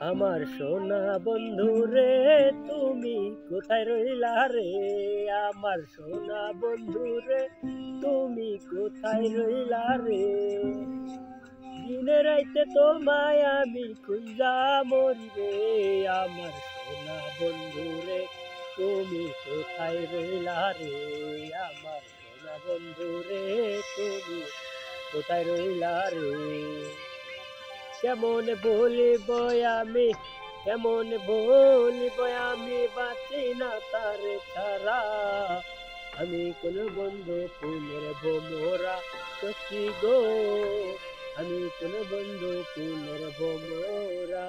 আমার সোনা বন্ধু রে, তুমি কোথায় রইলা রে? আমার সোনা বন্ধু রে, তুমি কোথায় রইলা রে? দিনে রাইতে তোমায় আমি খুঁজা মরি রে। আমার সোনা বন্ধু রে, তুমি কোথায় রইলা রে? আমার সোনা বন্ধু রে, তুমি কোথায় রইলা রে? কেমন বলিব আমি, কেমন বলিব আমি, বাঁচি না তার ছাড়া। আমি কোন বন্ধু ফুলের ভোমরা সখী গো, আমি কোন বন্ধু ফুলের ভোমরা।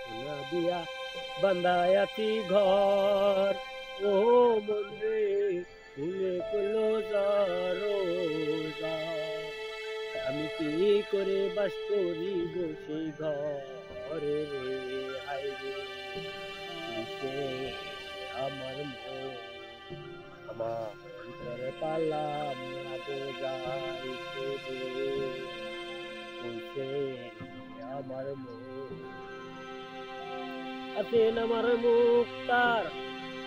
সোনা দিয়া বান্ধায় আছি ঘর, ও মন রে, ফুলে ফুলো যারো যার। আমি কি করে বাস করিব সেই ঘরে রে? হায় রে, কিসে আমার মন, আমার অন্তরে পালাম না বোঝাইতে রে। কিসে আমার মন, আছেন আমার মুক্তার,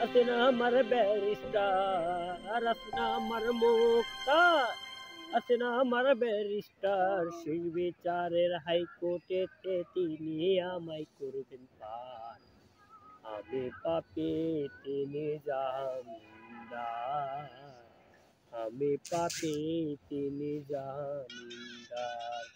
আছেন আমার ব্যারিস্টার, আছেন আমার মুক্তার, আছেন আমার ব্যারিস্টার। সেই বিচারের হাইকোর্টেতে তিনি আমায় করবেন পার। আমি পাপী, তিনি জামিনদার। আমি পাপী, তিনি জামিনদার।